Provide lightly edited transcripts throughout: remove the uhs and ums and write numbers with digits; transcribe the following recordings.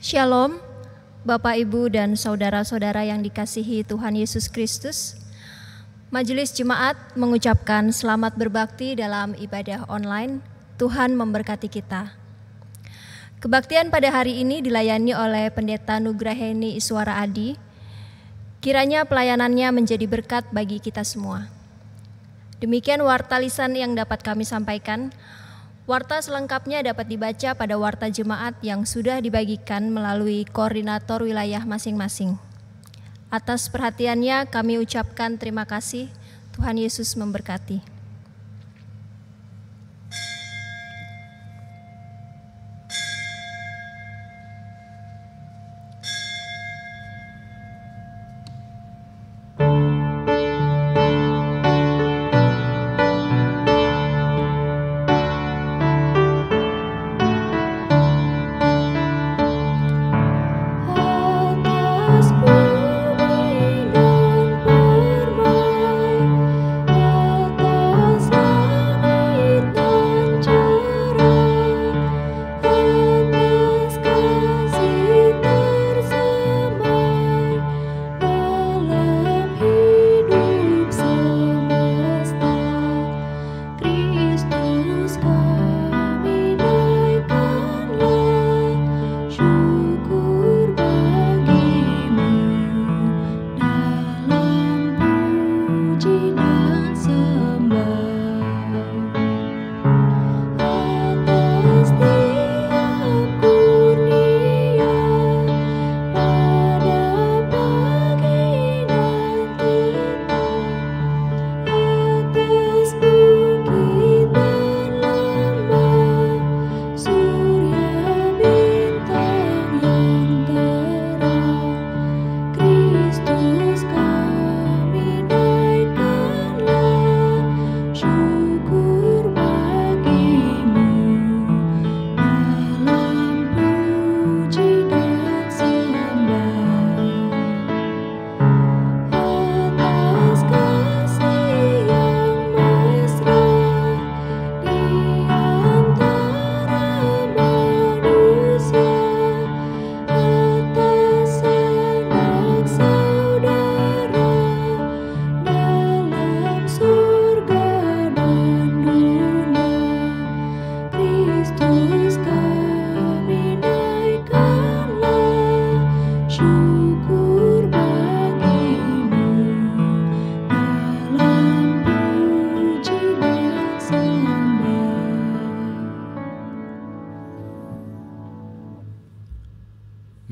Shalom, Bapak, Ibu, dan saudara-saudara yang dikasihi Tuhan Yesus Kristus. Majelis Jemaat mengucapkan selamat berbakti dalam ibadah online. Tuhan memberkati kita. Kebaktian pada hari ini dilayani oleh Pendeta Nugraheni Iswara Adi. Kiranya pelayanannya menjadi berkat bagi kita semua. Demikian warta lisan yang dapat kami sampaikan. Warta selengkapnya dapat dibaca pada warta jemaat yang sudah dibagikan melalui koordinator wilayah masing-masing. Atas perhatiannya kami ucapkan terima kasih. Tuhan Yesus memberkati.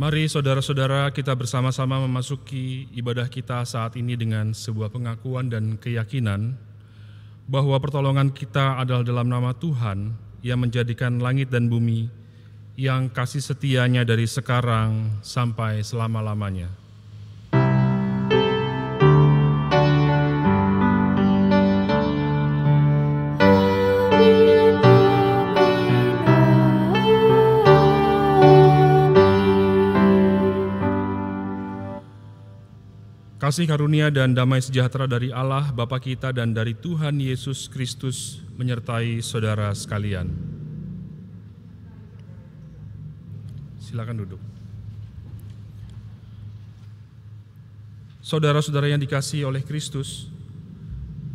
Mari saudara-saudara kita bersama-sama memasuki ibadah kita saat ini dengan sebuah pengakuan dan keyakinan bahwa pertolongan kita adalah dalam nama Tuhan yang menjadikan langit dan bumi, yang kasih setianya dari sekarang sampai selama-lamanya. Kasih karunia dan damai sejahtera dari Allah Bapa kita dan dari Tuhan Yesus Kristus menyertai saudara sekalian. Silakan duduk. Saudara-saudara yang dikasihi oleh Kristus,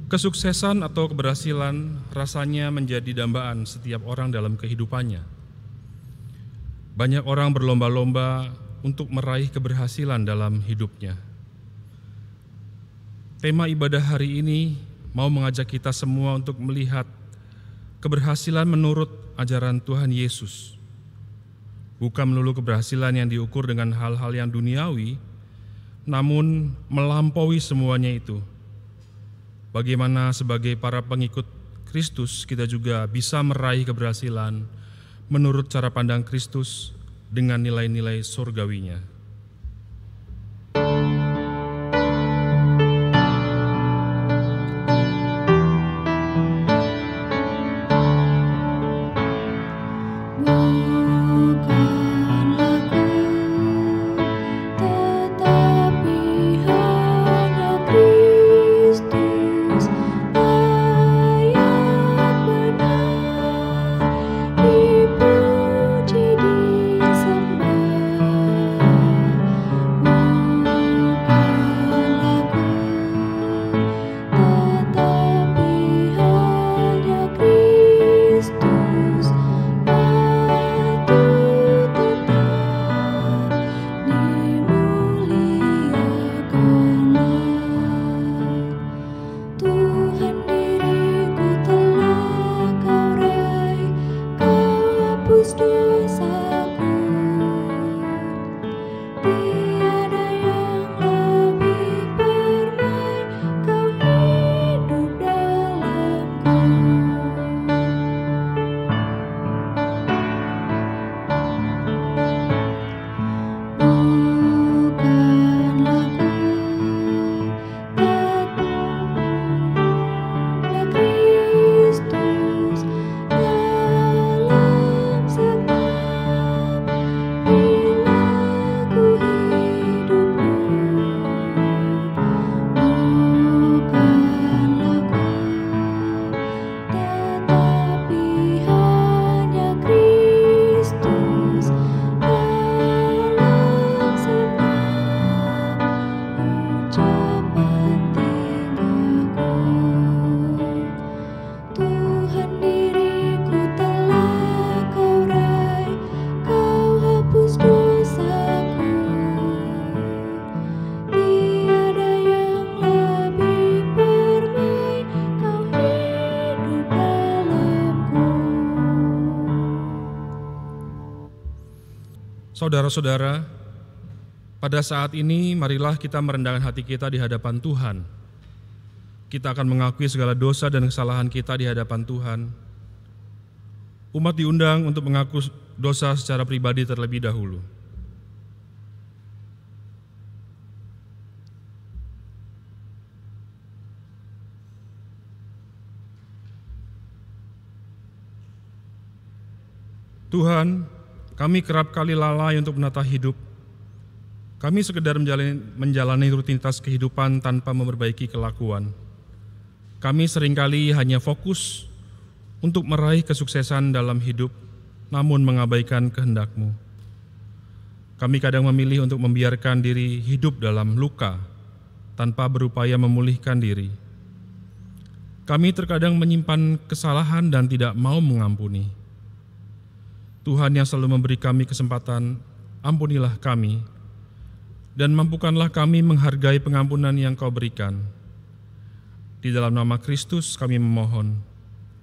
kesuksesan atau keberhasilan rasanya menjadi dambaan setiap orang dalam kehidupannya. Banyak orang berlomba-lomba untuk meraih keberhasilan dalam hidupnya. Tema ibadah hari ini mau mengajak kita semua untuk melihat keberhasilan menurut ajaran Tuhan Yesus. Bukan melulu keberhasilan yang diukur dengan hal-hal yang duniawi, namun melampaui semuanya itu. Bagaimana sebagai para pengikut Kristus kita juga bisa meraih keberhasilan menurut cara pandang Kristus dengan nilai-nilai surgawinya. Dipuji, disembah. Saudara-saudara, pada saat ini marilah kita merendahkan hati kita di hadapan Tuhan. Kita akan mengakui segala dosa dan kesalahan kita di hadapan Tuhan. Umat diundang untuk mengaku dosa secara pribadi terlebih dahulu. Tuhan, kami kerap kali lalai untuk menata hidup. Kami sekedar menjalani rutinitas kehidupan tanpa memperbaiki kelakuan. Kami seringkali hanya fokus untuk meraih kesuksesan dalam hidup, namun mengabaikan kehendak-Mu. Kami kadang memilih untuk membiarkan diri hidup dalam luka, tanpa berupaya memulihkan diri. Kami terkadang menyimpan kesalahan dan tidak mau mengampuni. Tuhan yang selalu memberi kami kesempatan, ampunilah kami, dan mampukanlah kami menghargai pengampunan yang Kau berikan. Di dalam nama Kristus kami memohon.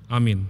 Amin.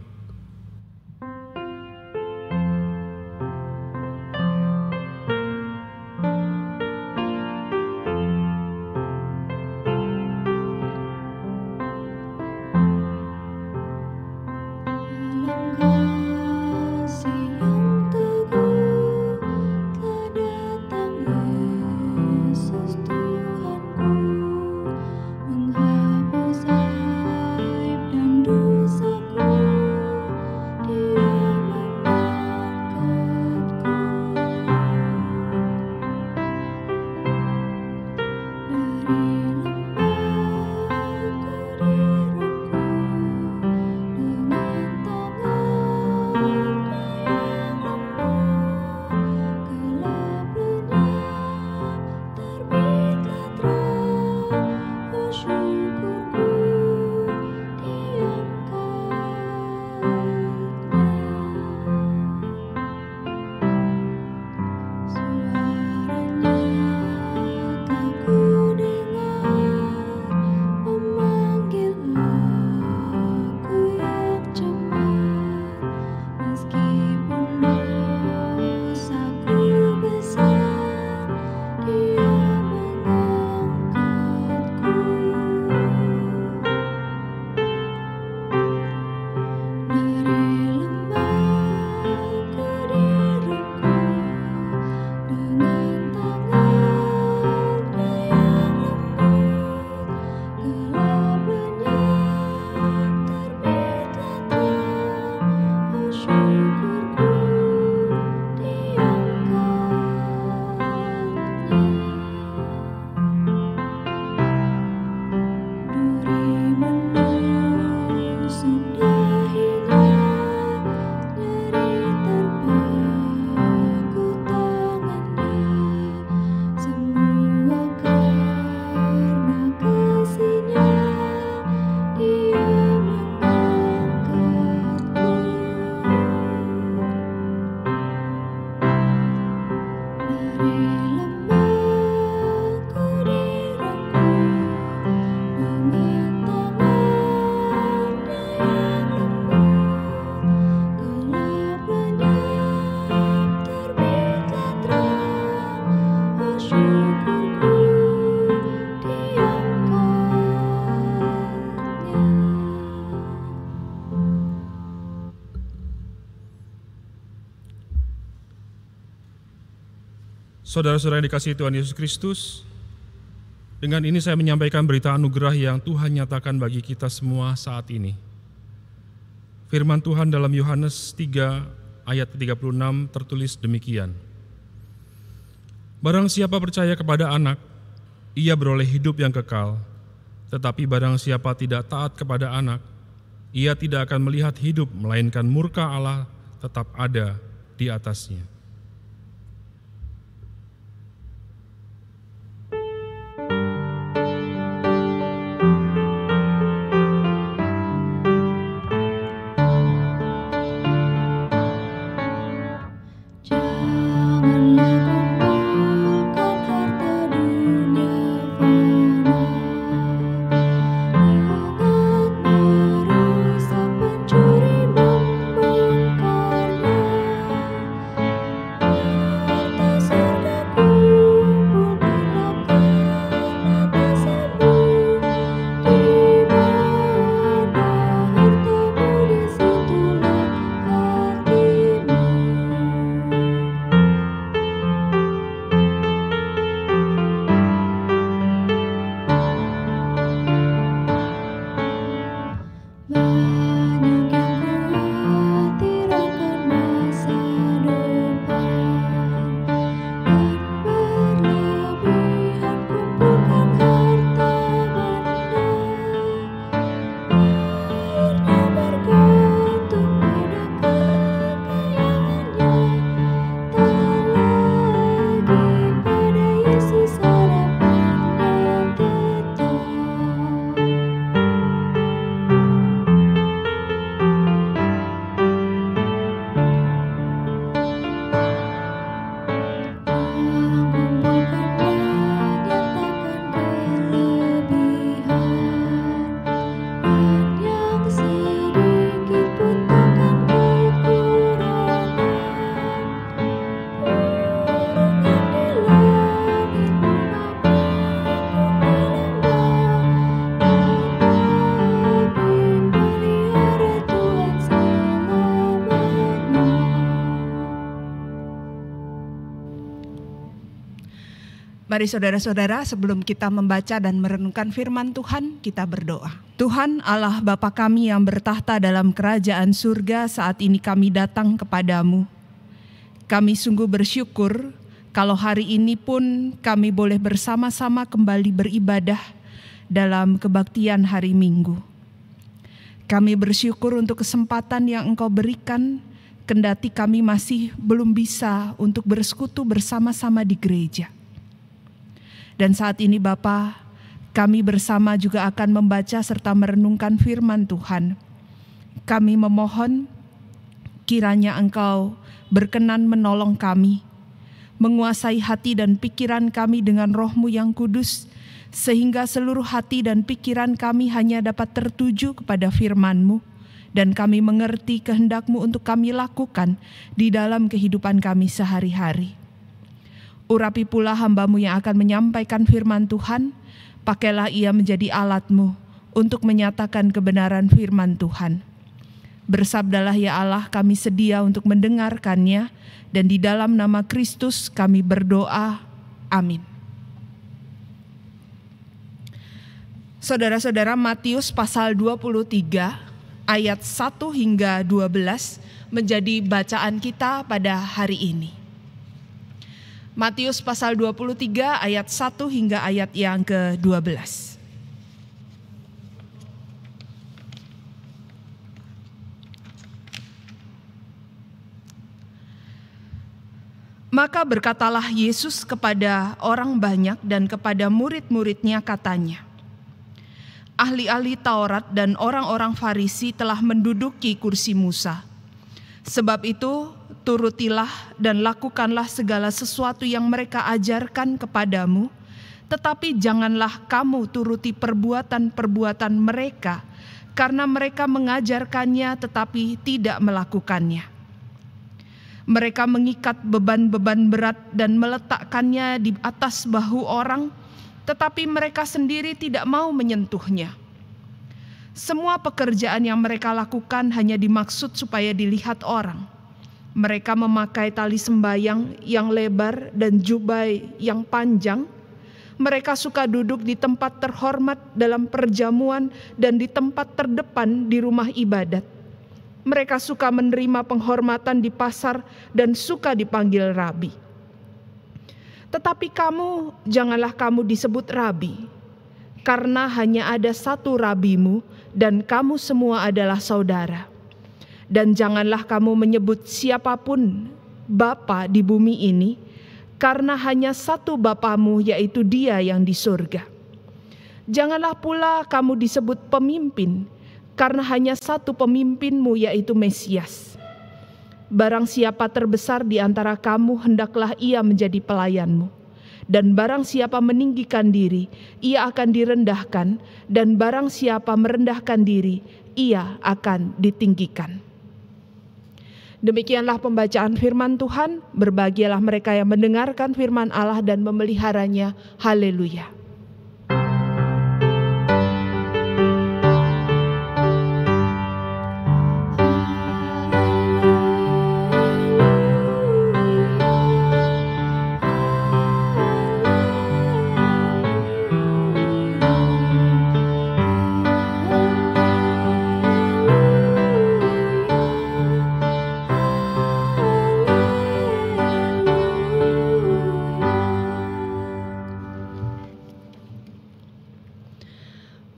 Saudara-saudara yang dikasihi Tuhan Yesus Kristus, dengan ini saya menyampaikan berita anugerah yang Tuhan nyatakan bagi kita semua saat ini. Firman Tuhan dalam Yohanes 3 ayat 36 tertulis demikian. Barang siapa percaya kepada Anak, ia beroleh hidup yang kekal. Tetapi barang siapa tidak taat kepada Anak, ia tidak akan melihat hidup, melainkan murka Allah tetap ada di atasnya. Mari saudara-saudara, sebelum kita membaca dan merenungkan firman Tuhan, kita berdoa. Tuhan Allah Bapa kami yang bertahta dalam kerajaan surga, saat ini kami datang kepadamu. Kami sungguh bersyukur kalau hari ini pun kami boleh bersama-sama kembali beribadah dalam kebaktian hari Minggu. Kami bersyukur untuk kesempatan yang Engkau berikan, kendati kami masih belum bisa untuk bersekutu bersama-sama di gereja. Dan saat ini Bapa, kami bersama juga akan membaca serta merenungkan firman Tuhan. Kami memohon kiranya Engkau berkenan menolong kami, menguasai hati dan pikiran kami dengan Roh-Mu yang kudus, sehingga seluruh hati dan pikiran kami hanya dapat tertuju kepada firman-Mu, dan kami mengerti kehendak-Mu untuk kami lakukan di dalam kehidupan kami sehari-hari. Urapi pula hamba-Mu yang akan menyampaikan firman Tuhan, pakailah ia menjadi alat-Mu untuk menyatakan kebenaran firman Tuhan. Bersabdalah ya Allah, kami sedia untuk mendengarkannya, dan di dalam nama Kristus kami berdoa, amin. Saudara-saudara, Matius pasal 23 ayat 1 hingga 12 menjadi bacaan kita pada hari ini. Matius pasal 23 ayat 1 hingga ayat yang ke-12. Maka berkatalah Yesus kepada orang banyak dan kepada murid-muridnya, katanya, ahli-ahli Taurat dan orang-orang Farisi telah menduduki kursi Musa. Sebab itu, turutilah dan lakukanlah segala sesuatu yang mereka ajarkan kepadamu, tetapi janganlah kamu turuti perbuatan-perbuatan mereka, karena mereka mengajarkannya tetapi tidak melakukannya. Mereka mengikat beban-beban berat dan meletakkannya di atas bahu orang, tetapi mereka sendiri tidak mau menyentuhnya. Semua pekerjaan yang mereka lakukan hanya dimaksud supaya dilihat orang. Mereka memakai tali sembayang yang lebar dan jubah yang panjang. Mereka suka duduk di tempat terhormat dalam perjamuan dan di tempat terdepan di rumah ibadat. Mereka suka menerima penghormatan di pasar dan suka dipanggil rabi. Tetapi kamu, janganlah kamu disebut rabi, karena hanya ada satu rabimu, dan kamu semua adalah saudara. Dan janganlah kamu menyebut siapapun Bapa di bumi ini, karena hanya satu Bapamu, yaitu Dia yang di surga. Janganlah pula kamu disebut pemimpin, karena hanya satu pemimpinmu, yaitu Mesias. Barang siapa terbesar di antara kamu, hendaklah ia menjadi pelayanmu. Dan barang siapa meninggikan diri, ia akan direndahkan, dan barang siapa merendahkan diri, ia akan ditinggikan. Demikianlah pembacaan firman Tuhan. Berbahagialah mereka yang mendengarkan firman Allah dan memeliharanya. Haleluya.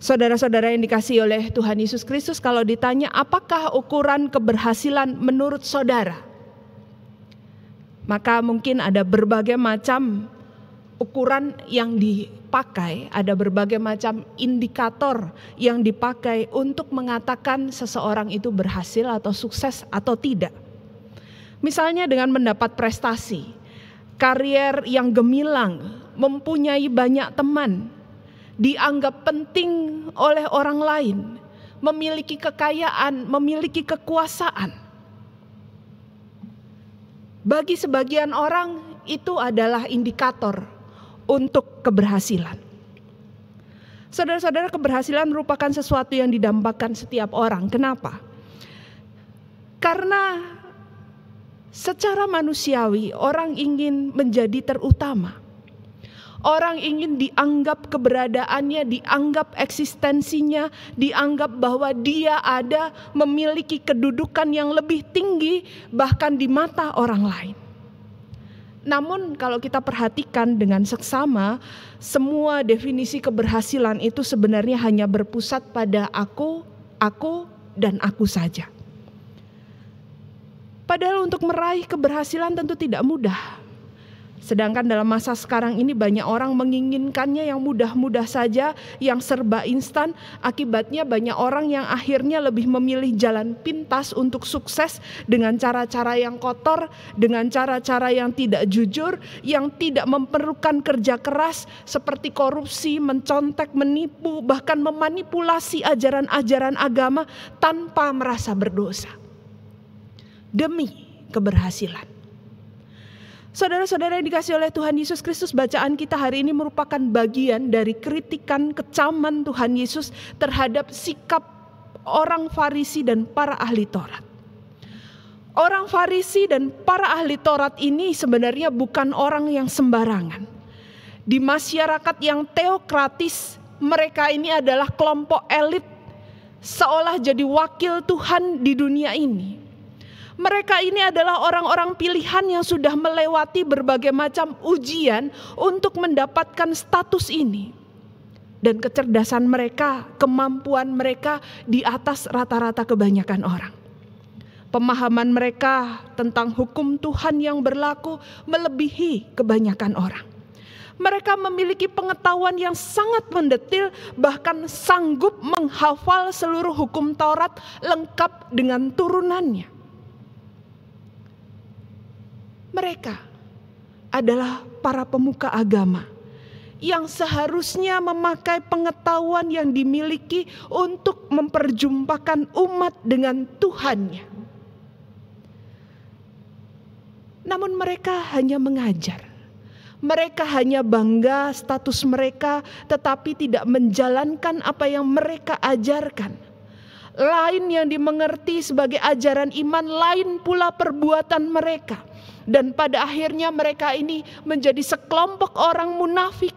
Saudara-saudara yang dikasihi oleh Tuhan Yesus Kristus, kalau ditanya apakah ukuran keberhasilan menurut saudara? Maka mungkin ada berbagai macam ukuran yang dipakai, ada berbagai macam indikator yang dipakai untuk mengatakan seseorang itu berhasil atau sukses atau tidak. Misalnya dengan mendapat prestasi, karier yang gemilang, mempunyai banyak teman, dianggap penting oleh orang lain, memiliki kekayaan, memiliki kekuasaan. Bagi sebagian orang itu adalah indikator untuk keberhasilan. Saudara-saudara, keberhasilan merupakan sesuatu yang didambakan setiap orang. Kenapa? Karena secara manusiawi orang ingin menjadi terutama. Orang ingin dianggap keberadaannya, dianggap eksistensinya, dianggap bahwa dia ada, memiliki kedudukan yang lebih tinggi bahkan di mata orang lain. Namun kalau kita perhatikan dengan seksama, semua definisi keberhasilan itu sebenarnya hanya berpusat pada aku, dan aku saja. Padahal untuk meraih keberhasilan tentu tidak mudah. Sedangkan dalam masa sekarang ini banyak orang menginginkannya yang mudah-mudah saja, yang serba instan. Akibatnya banyak orang yang akhirnya lebih memilih jalan pintas untuk sukses dengan cara-cara yang kotor, dengan cara-cara yang tidak jujur, yang tidak memerlukan kerja keras seperti korupsi, mencontek, menipu, bahkan memanipulasi ajaran-ajaran agama tanpa merasa berdosa. Demi keberhasilan. Saudara-saudara yang dikasihi oleh Tuhan Yesus Kristus, bacaan kita hari ini merupakan bagian dari kritikan kecaman Tuhan Yesus terhadap sikap orang Farisi dan para ahli Taurat. Orang Farisi dan para ahli Taurat ini sebenarnya bukan orang yang sembarangan. Di masyarakat yang teokratis, mereka ini adalah kelompok elit, seolah jadi wakil Tuhan di dunia ini. Mereka ini adalah orang-orang pilihan yang sudah melewati berbagai macam ujian untuk mendapatkan status ini. Dan kecerdasan mereka, kemampuan mereka di atas rata-rata kebanyakan orang. Pemahaman mereka tentang hukum Tuhan yang berlaku melebihi kebanyakan orang. Mereka memiliki pengetahuan yang sangat mendetil, bahkan sanggup menghafal seluruh hukum Taurat lengkap dengan turunannya. Mereka adalah para pemuka agama yang seharusnya memakai pengetahuan yang dimiliki untuk memperjumpakan umat dengan Tuhannya. Namun mereka hanya mengajar. Mereka hanya bangga status mereka, tetapi tidak menjalankan apa yang mereka ajarkan. Lain yang dimengerti sebagai ajaran iman, lain pula perbuatan mereka. Dan pada akhirnya mereka ini menjadi sekelompok orang munafik.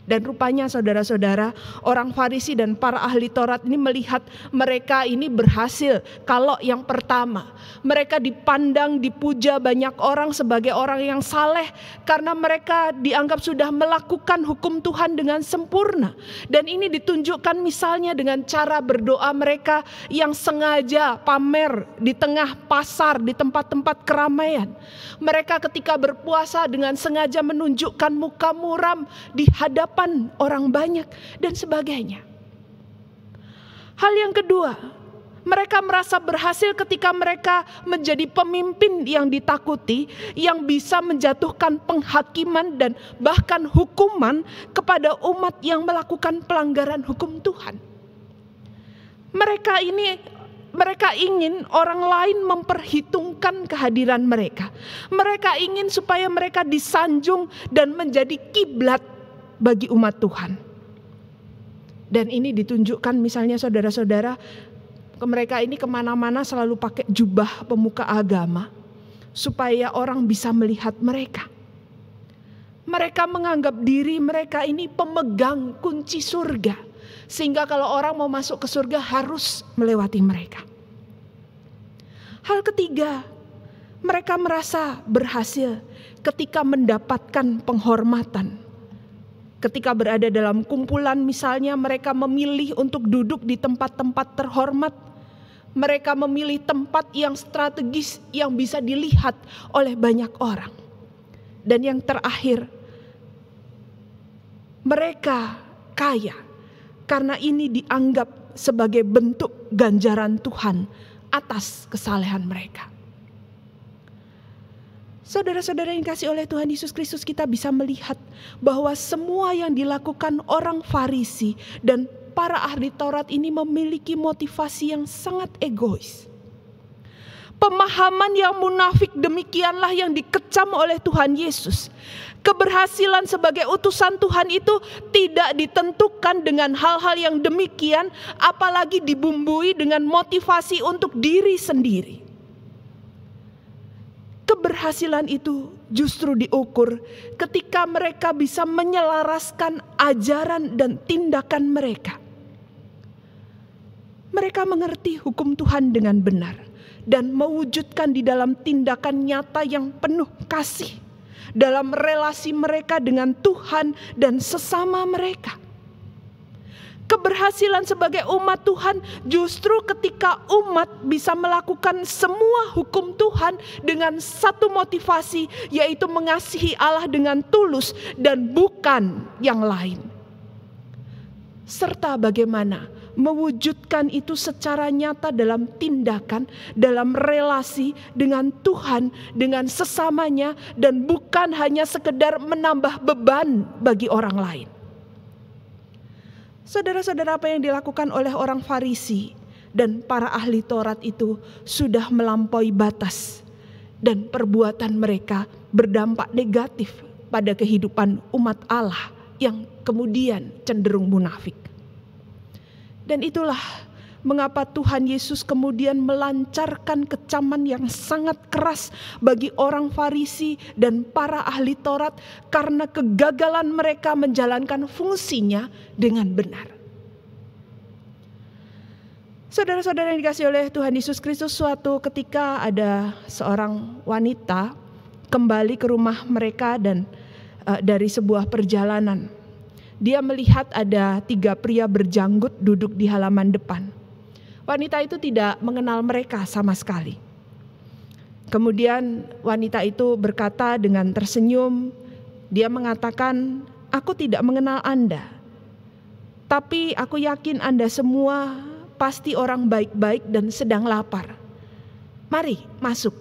Dan rupanya saudara-saudara, orang Farisi dan para ahli Taurat ini melihat mereka ini berhasil. Kalau yang pertama, mereka dipandang, dipuja banyak orang sebagai orang yang saleh karena mereka dianggap sudah melakukan hukum Tuhan dengan sempurna. Dan ini ditunjukkan misalnya dengan cara berdoa mereka yang sengaja pamer di tengah pasar, di tempat-tempat keramaian. Mereka ketika berpuasa dengan sengaja menunjukkan muka muram di hadapan orang banyak dan sebagainya. Hal yang kedua, mereka merasa berhasil ketika mereka menjadi pemimpin yang ditakuti, yang bisa menjatuhkan penghakiman dan bahkan hukuman kepada umat yang melakukan pelanggaran hukum Tuhan. Mereka ingin orang lain memperhitungkan kehadiran mereka. Mereka ingin supaya mereka disanjung dan menjadi kiblat bagi umat Tuhan. Dan ini ditunjukkan misalnya saudara-saudara, mereka ini kemana-mana selalu pakai jubah pemuka agama supaya orang bisa melihat mereka. Mereka menganggap diri mereka ini pemegang kunci surga, sehingga kalau orang mau masuk ke surga harus melewati mereka. Hal ketiga, mereka merasa berhasil ketika mendapatkan penghormatan. Ketika berada dalam kumpulan misalnya, mereka memilih untuk duduk di tempat-tempat terhormat. Mereka memilih tempat yang strategis yang bisa dilihat oleh banyak orang. Dan yang terakhir, mereka kaya karena ini dianggap sebagai bentuk ganjaran Tuhan atas kesalehan mereka. Saudara-saudara yang dikasihi oleh Tuhan Yesus Kristus, kita bisa melihat bahwa semua yang dilakukan orang Farisi dan para ahli Taurat ini memiliki motivasi yang sangat egois. Pemahaman yang munafik demikianlah yang dikecam oleh Tuhan Yesus. Keberhasilan sebagai utusan Tuhan itu tidak ditentukan dengan hal-hal yang demikian, apalagi dibumbui dengan motivasi untuk diri sendiri. Keberhasilan itu justru diukur ketika mereka bisa menyelaraskan ajaran dan tindakan mereka. Mereka mengerti hukum Tuhan dengan benar dan mewujudkan di dalam tindakan nyata yang penuh kasih dalam relasi mereka dengan Tuhan dan sesama mereka. Keberhasilan sebagai umat Tuhan justru ketika umat bisa melakukan semua hukum Tuhan dengan satu motivasi, yaitu mengasihi Allah dengan tulus dan bukan yang lain. Serta bagaimana mewujudkan itu secara nyata dalam tindakan, dalam relasi dengan Tuhan, dengan sesamanya, dan bukan hanya sekedar menambah beban bagi orang lain. Saudara-saudara, apa yang dilakukan oleh orang Farisi dan para ahli Taurat itu sudah melampaui batas, dan perbuatan mereka berdampak negatif pada kehidupan umat Allah yang kemudian cenderung munafik. Dan itulah mengapa Tuhan Yesus kemudian melancarkan kecaman yang sangat keras bagi orang Farisi dan para ahli Taurat karena kegagalan mereka menjalankan fungsinya dengan benar. Saudara-saudara yang dikasihi oleh Tuhan Yesus Kristus, suatu ketika ada seorang wanita kembali ke rumah mereka dan dari sebuah perjalanan. Dia melihat ada 3 pria berjanggut duduk di halaman depan. Wanita itu tidak mengenal mereka sama sekali. Kemudian wanita itu berkata dengan tersenyum, dia mengatakan, "Aku tidak mengenal Anda, tapi aku yakin Anda semua pasti orang baik-baik dan sedang lapar. Mari masuk.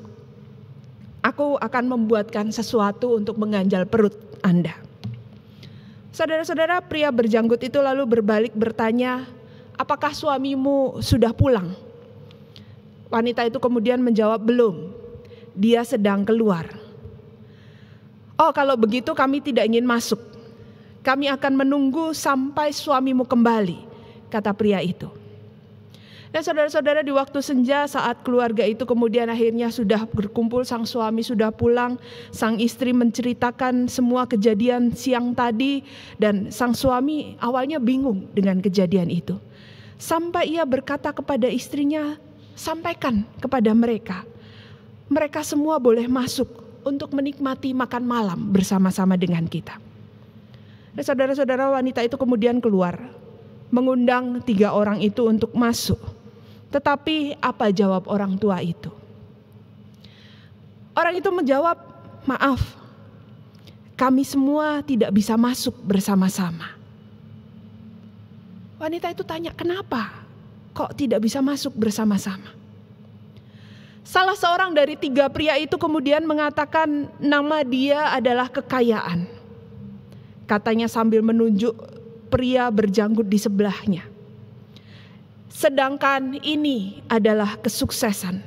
Aku akan membuatkan sesuatu untuk mengganjal perut Anda." Saudara-saudara, pria berjanggut itu lalu berbalik bertanya, "Apakah suamimu sudah pulang?" Wanita itu kemudian menjawab, "Belum, dia sedang keluar." "Oh, kalau begitu kami tidak ingin masuk. Kami akan menunggu sampai suamimu kembali," kata pria itu. Dan saudara-saudara, di waktu senja saat keluarga itu kemudian akhirnya sudah berkumpul, sang suami sudah pulang, sang istri menceritakan semua kejadian siang tadi, dan sang suami awalnya bingung dengan kejadian itu. Sampai ia berkata kepada istrinya, "Sampaikan kepada mereka, mereka semua boleh masuk untuk menikmati makan malam bersama-sama dengan kita." Dan saudara-saudara, wanita itu kemudian keluar, mengundang 3 orang itu untuk masuk. Tetapi apa jawab orang tua itu? Orang itu menjawab, "Maaf, kami semua tidak bisa masuk bersama-sama." Wanita itu tanya, "Kenapa kok tidak bisa masuk bersama-sama?" Salah seorang dari 3 pria itu kemudian mengatakan nama dia adalah kekayaan. Katanya sambil menunjuk pria berjanggut di sebelahnya. "Sedangkan ini adalah kesuksesan,"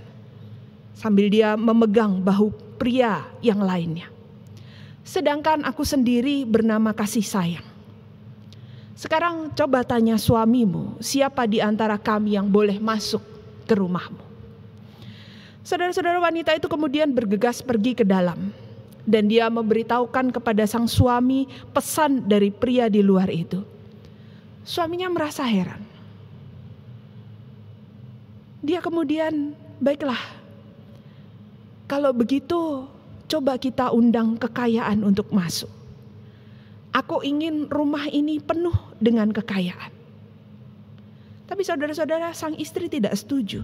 sambil dia memegang bahu pria yang lainnya. "Sedangkan aku sendiri bernama kasih sayang. Sekarang coba tanya suamimu, siapa di antara kami yang boleh masuk ke rumahmu?" Saudara-saudara, wanita itu kemudian bergegas pergi ke dalam, dan dia memberitahukan kepada sang suami pesan dari pria di luar itu. Suaminya merasa heran. Dia kemudian, "Baiklah, kalau begitu coba kita undang kekayaan untuk masuk. Aku ingin rumah ini penuh dengan kekayaan." Tapi saudara-saudara, sang istri tidak setuju.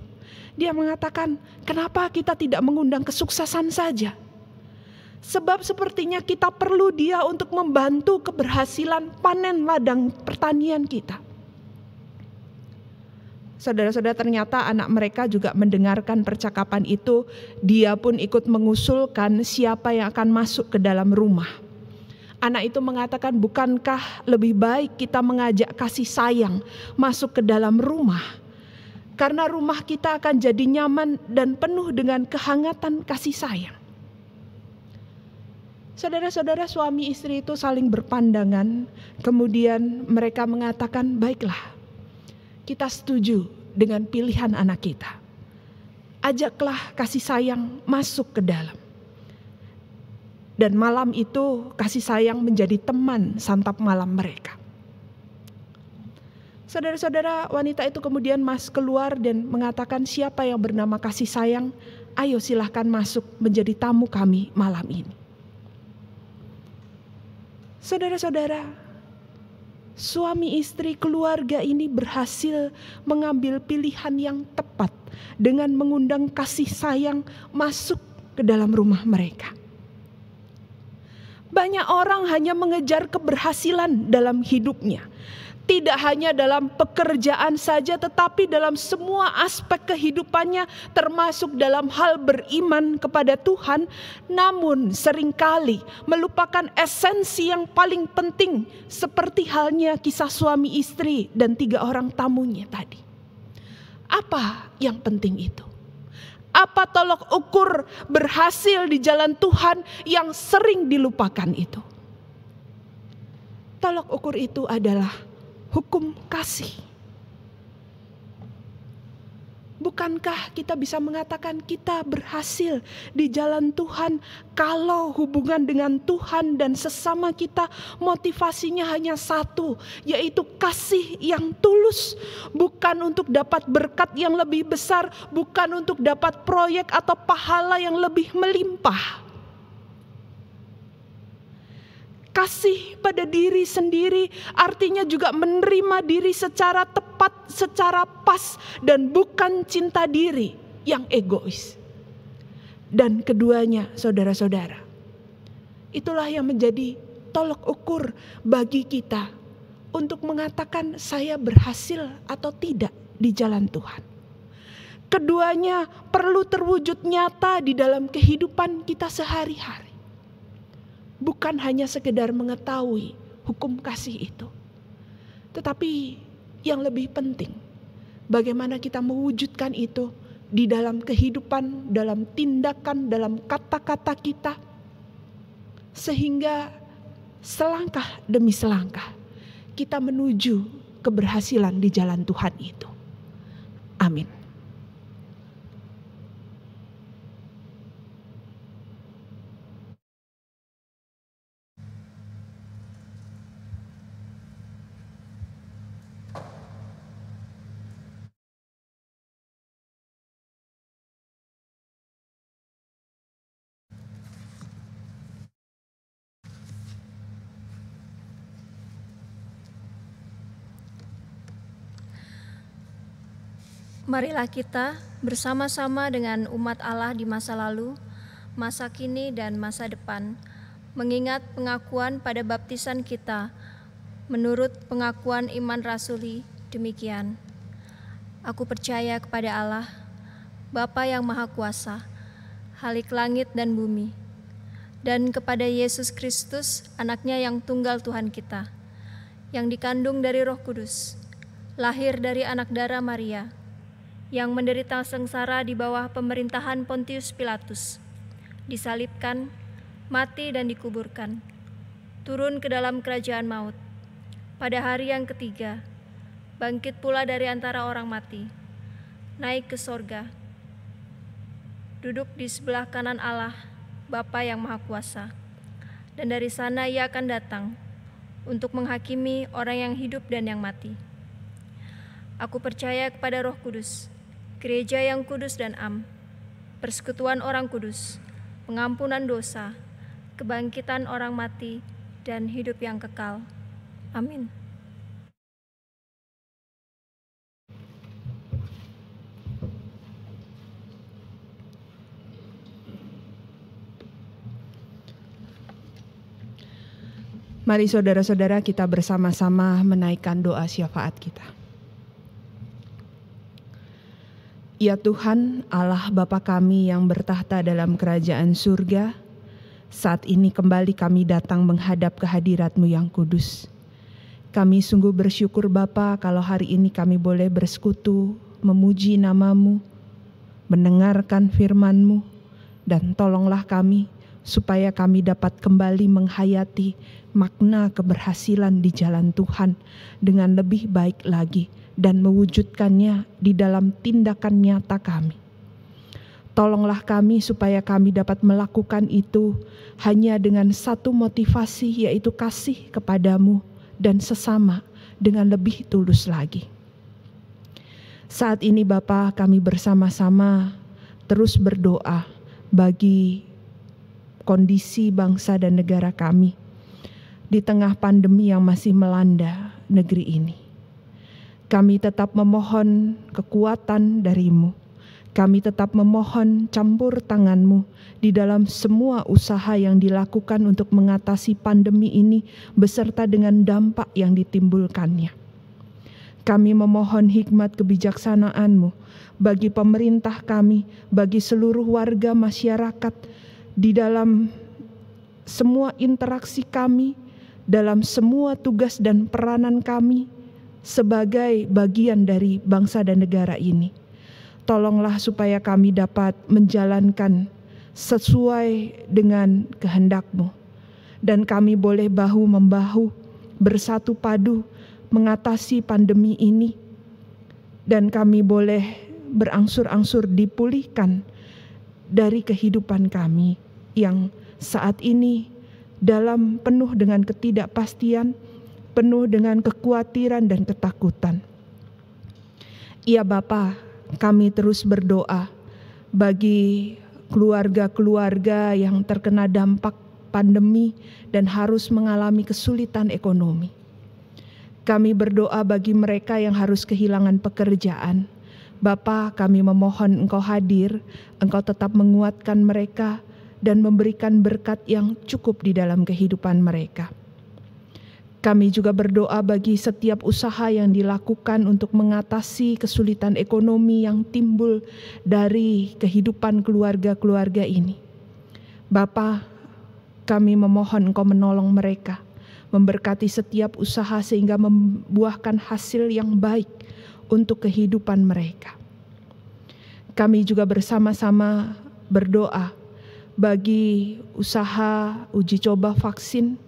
Dia mengatakan, "Kenapa kita tidak mengundang kesuksesan saja? Sebab sepertinya kita perlu dia untuk membantu keberhasilan panen ladang pertanian kita." Saudara-saudara, ternyata anak mereka juga mendengarkan percakapan itu. Dia pun ikut mengusulkan siapa yang akan masuk ke dalam rumah. Anak itu mengatakan, "Bukankah lebih baik kita mengajak kasih sayang masuk ke dalam rumah? Karena rumah kita akan jadi nyaman dan penuh dengan kehangatan kasih sayang." Saudara-saudara, suami istri itu saling berpandangan. Kemudian mereka mengatakan, "Baiklah, kita setuju dengan pilihan anak kita. Ajaklah kasih sayang masuk ke dalam." Dan malam itu kasih sayang menjadi teman santap malam mereka. Saudara-saudara, wanita itu kemudian keluar dan mengatakan, siapa yang bernama kasih sayang, ayo silahkan masuk menjadi tamu kami malam ini. Saudara-saudara, suami istri keluarga ini berhasil mengambil pilihan yang tepat dengan mengundang kasih sayang masuk ke dalam rumah mereka. Banyak orang hanya mengejar keberhasilan dalam hidupnya. Tidak hanya dalam pekerjaan saja, tetapi dalam semua aspek kehidupannya, termasuk dalam hal beriman kepada Tuhan. Namun seringkali melupakan esensi yang paling penting, seperti halnya kisah suami istri dan 3 orang tamunya tadi. Apa yang penting itu? Apa tolok ukur berhasil di jalan Tuhan yang sering dilupakan itu? Tolok ukur itu adalah hukum kasih. Bukankah kita bisa mengatakan kita berhasil di jalan Tuhan kalau hubungan dengan Tuhan dan sesama kita motivasinya hanya satu, yaitu kasih yang tulus, bukan untuk dapat berkat yang lebih besar, bukan untuk dapat proyek atau pahala yang lebih melimpah. Kasih pada diri sendiri artinya juga menerima diri secara tepat, secara pas, dan bukan cinta diri yang egois. Dan keduanya, saudara-saudara, itulah yang menjadi tolok ukur bagi kita untuk mengatakan saya berhasil atau tidak di jalan Tuhan. Keduanya perlu terwujud nyata di dalam kehidupan kita sehari-hari. Bukan hanya sekedar mengetahui hukum kasih itu, tetapi yang lebih penting, bagaimana kita mewujudkan itu di dalam kehidupan, dalam tindakan, dalam kata-kata kita, sehingga selangkah demi selangkah kita menuju keberhasilan di jalan Tuhan itu. Amin. Marilah kita bersama-sama dengan umat Allah di masa lalu, masa kini, dan masa depan, mengingat pengakuan pada baptisan kita menurut pengakuan iman rasuli demikian. Aku percaya kepada Allah, Bapa yang Maha Kuasa, Khalik langit dan bumi, dan kepada Yesus Kristus, Anaknya yang tunggal Tuhan kita, yang dikandung dari Roh Kudus, lahir dari anak darah Maria, yang menderita sengsara di bawah pemerintahan Pontius Pilatus, disalibkan, mati dan dikuburkan, turun ke dalam kerajaan maut, pada hari yang ketiga, bangkit pula dari antara orang mati, naik ke sorga, duduk di sebelah kanan Allah, Bapa yang Maha Kuasa, dan dari sana Ia akan datang untuk menghakimi orang yang hidup dan yang mati. Aku percaya kepada Roh Kudus, Gereja yang kudus dan am, persekutuan orang kudus, pengampunan dosa, kebangkitan orang mati, dan hidup yang kekal. Amin. Mari saudara-saudara kita bersama-sama menaikkan doa syafaat kita. Ya Tuhan, Allah Bapa kami yang bertahta dalam kerajaan surga, saat ini kembali kami datang menghadap kehadirat-Mu yang kudus. Kami sungguh bersyukur Bapa kalau hari ini kami boleh bersekutu, memuji nama-Mu, mendengarkan firman-Mu, dan tolonglah kami supaya kami dapat kembali menghayati makna keberhasilan di jalan Tuhan dengan lebih baik lagi dan mewujudkannya di dalam tindakan nyata kami. Tolonglah kami supaya kami dapat melakukan itu hanya dengan satu motivasi, yaitu kasih kepadamu dan sesama dengan lebih tulus lagi. Saat ini Bapa, kami bersama-sama terus berdoa bagi kondisi bangsa dan negara kami di tengah pandemi yang masih melanda negeri ini. Kami tetap memohon kekuatan dari-Mu. Kami tetap memohon campur tangan-Mu di dalam semua usaha yang dilakukan untuk mengatasi pandemi ini beserta dengan dampak yang ditimbulkannya. Kami memohon hikmat kebijaksanaan-Mu bagi pemerintah kami, bagi seluruh warga masyarakat, di dalam semua interaksi kami, dalam semua tugas dan peranan kami sebagai bagian dari bangsa dan negara ini. Tolonglah supaya kami dapat menjalankan sesuai dengan kehendak-Mu. Dan kami boleh bahu-membahu, bersatu padu, mengatasi pandemi ini. Dan kami boleh berangsur-angsur dipulihkan dari kehidupan kami yang saat ini dalam penuh dengan ketidakpastian, penuh dengan kekhawatiran dan ketakutan. Ya Bapa, kami terus berdoa bagi keluarga-keluarga yang terkena dampak pandemi dan harus mengalami kesulitan ekonomi. Kami berdoa bagi mereka yang harus kehilangan pekerjaan. Bapa, kami memohon Engkau hadir, Engkau tetap menguatkan mereka dan memberikan berkat yang cukup di dalam kehidupan mereka. Kami juga berdoa bagi setiap usaha yang dilakukan untuk mengatasi kesulitan ekonomi yang timbul dari kehidupan keluarga-keluarga ini. Bapa, kami memohon Engkau menolong mereka, memberkati setiap usaha sehingga membuahkan hasil yang baik untuk kehidupan mereka. Kami juga bersama-sama berdoa bagi usaha uji coba vaksin.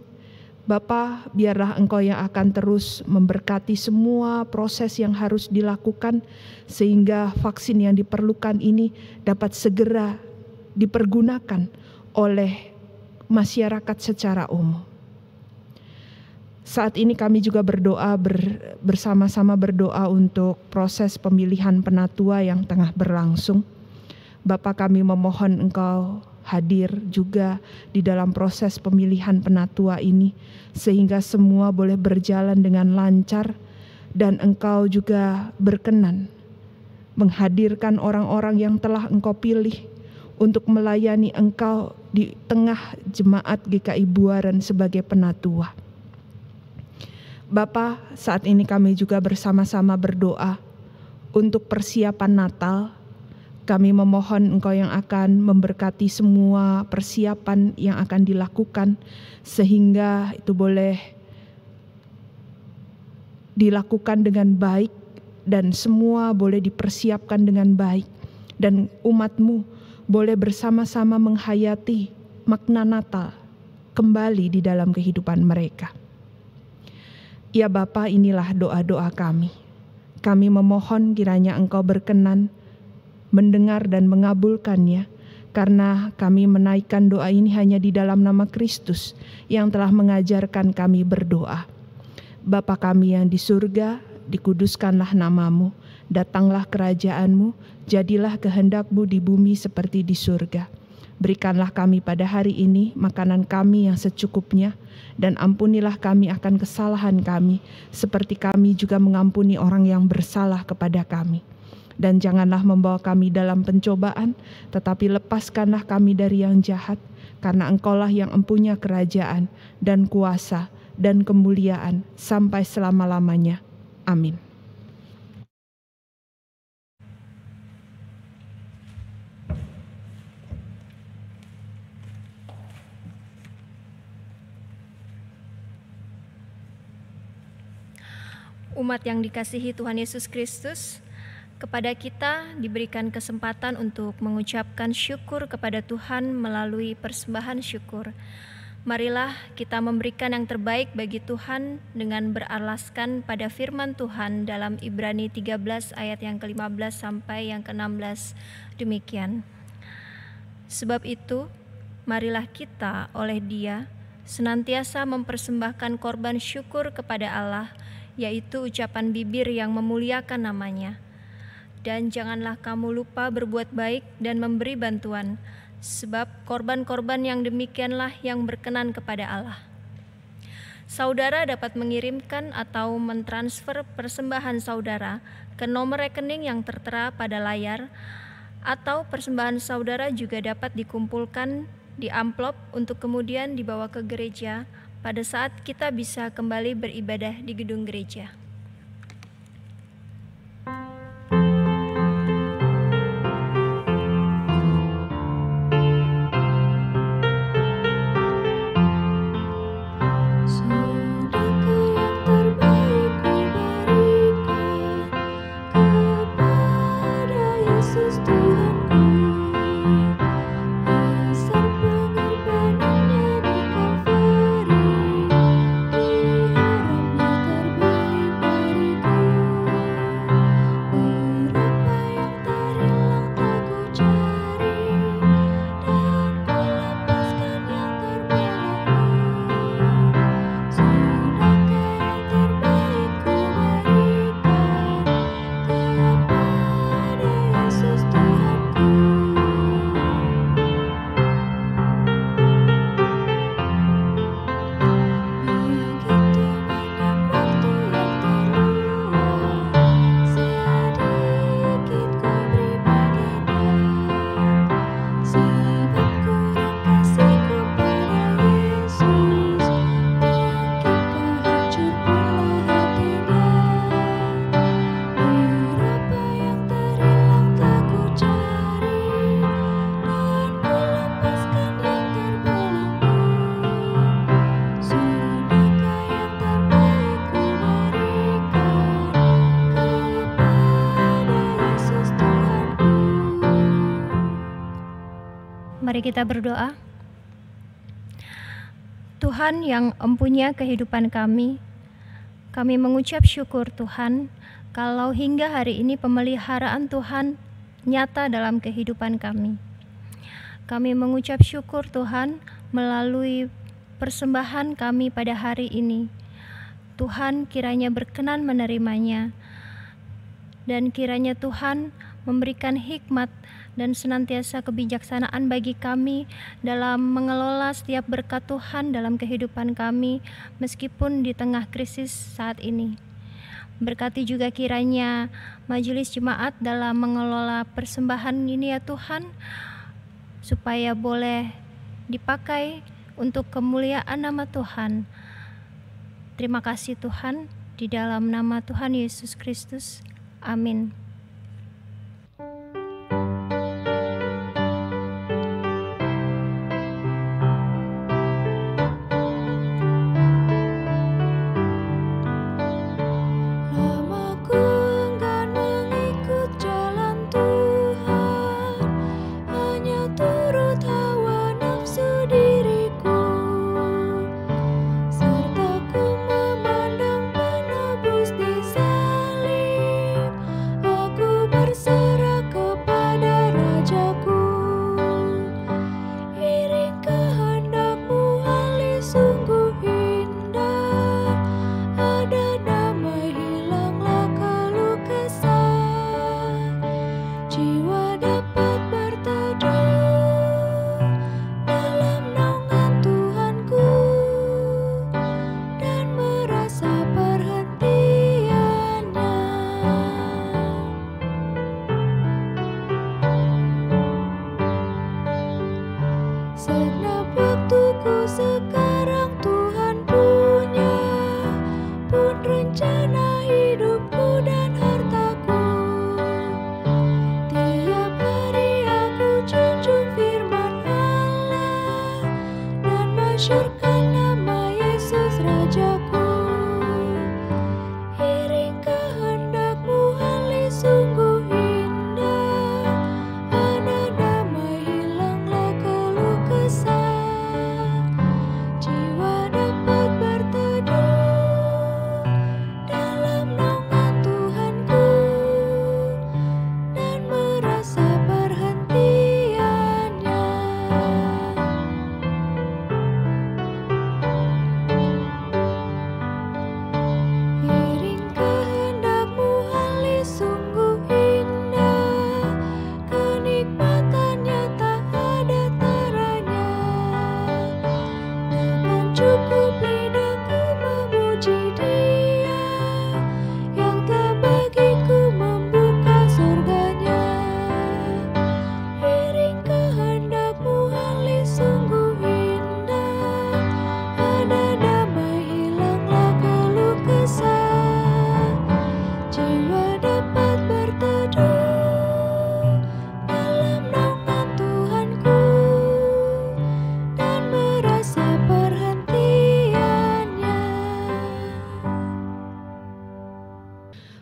Bapa, biarlah Engkau yang akan terus memberkati semua proses yang harus dilakukan sehingga vaksin yang diperlukan ini dapat segera dipergunakan oleh masyarakat secara umum. Saat ini kami juga berdoa bersama-sama berdoa untuk proses pemilihan penatua yang tengah berlangsung. Bapa, kami memohon Engkau hadir juga di dalam proses pemilihan penatua ini sehingga semua boleh berjalan dengan lancar dan Engkau juga berkenan menghadirkan orang-orang yang telah Engkau pilih untuk melayani Engkau di tengah jemaat GKI Buaran sebagai penatua. Bapa, saat ini kami juga bersama-sama berdoa untuk persiapan Natal. Kami memohon Engkau yang akan memberkati semua persiapan yang akan dilakukan sehingga itu boleh dilakukan dengan baik dan semua boleh dipersiapkan dengan baik dan umat-Mu boleh bersama-sama menghayati makna Natal kembali di dalam kehidupan mereka. Ya Bapa, inilah doa-doa kami. Kami memohon kiranya Engkau berkenan mendengar dan mengabulkannya, karena kami menaikkan doa ini hanya di dalam nama Kristus yang telah mengajarkan kami berdoa. Bapa kami yang di surga, dikuduskanlah nama-Mu, datanglah kerajaan-Mu, jadilah kehendak-Mu di bumi seperti di surga. Berikanlah kami pada hari ini makanan kami yang secukupnya, dan ampunilah kami akan kesalahan kami, seperti kami juga mengampuni orang yang bersalah kepada kami. Dan janganlah membawa kami dalam pencobaan, tetapi lepaskanlah kami dari yang jahat, karena Engkaulah yang empunya kerajaan dan kuasa dan kemuliaan sampai selama-lamanya. Amin. Umat yang dikasihi Tuhan Yesus Kristus, kepada kita diberikan kesempatan untuk mengucapkan syukur kepada Tuhan melalui persembahan syukur. Marilah kita memberikan yang terbaik bagi Tuhan dengan beralaskan pada firman Tuhan dalam Ibrani 13 ayat yang ke-15 sampai yang ke-16. Demikian. Sebab itu, marilah kita oleh Dia senantiasa mempersembahkan korban syukur kepada Allah, yaitu ucapan bibir yang memuliakan nama-Nya. Dan janganlah kamu lupa berbuat baik dan memberi bantuan, sebab korban-korban yang demikianlah yang berkenan kepada Allah. Saudara dapat mengirimkan atau mentransfer persembahan saudara ke nomor rekening yang tertera pada layar, atau persembahan saudara juga dapat dikumpulkan di amplop untuk kemudian dibawa ke gereja pada saat kita bisa kembali beribadah di gedung gereja. Mari kita berdoa. Tuhan yang empunya kehidupan kami mengucap syukur Tuhan kalau hingga hari ini pemeliharaan Tuhan nyata dalam kehidupan kami. Kami mengucap syukur Tuhan melalui persembahan kami pada hari ini. Tuhan kiranya berkenan menerimanya, dan kiranya Tuhan memberikan hikmat dan senantiasa kebijaksanaan bagi kami dalam mengelola setiap berkat Tuhan dalam kehidupan kami meskipun di tengah krisis saat ini. Berkati juga kiranya majelis jemaat dalam mengelola persembahan ini ya Tuhan, supaya boleh dipakai untuk kemuliaan nama Tuhan. Terima kasih Tuhan, di dalam nama Tuhan Yesus Kristus. Amin. Oh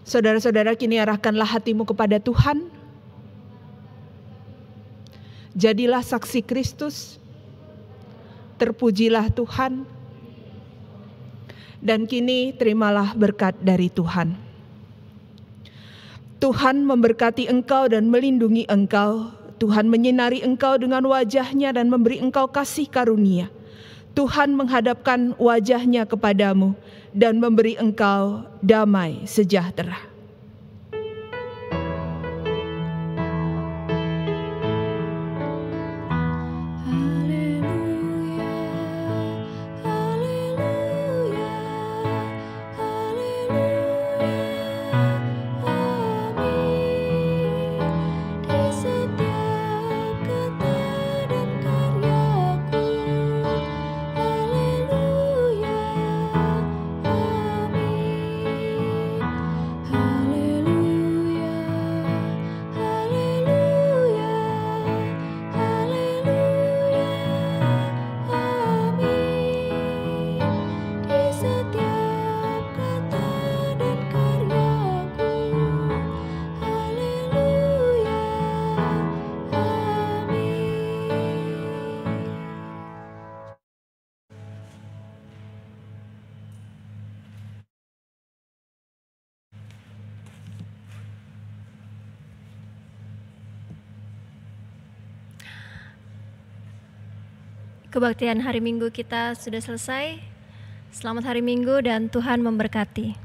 Saudara-saudara, kini arahkanlah hatimu kepada Tuhan. Jadilah saksi Kristus. Terpujilah Tuhan. Dan kini terimalah berkat dari Tuhan. Tuhan memberkati engkau dan melindungi engkau. Tuhan menyinari engkau dengan wajah-Nya dan memberi engkau kasih karunia. Tuhan menghadapkan wajah-Nya kepadamu dan memberi engkau damai sejahtera. Kebaktian hari Minggu kita sudah selesai. Selamat hari Minggu dan Tuhan memberkati.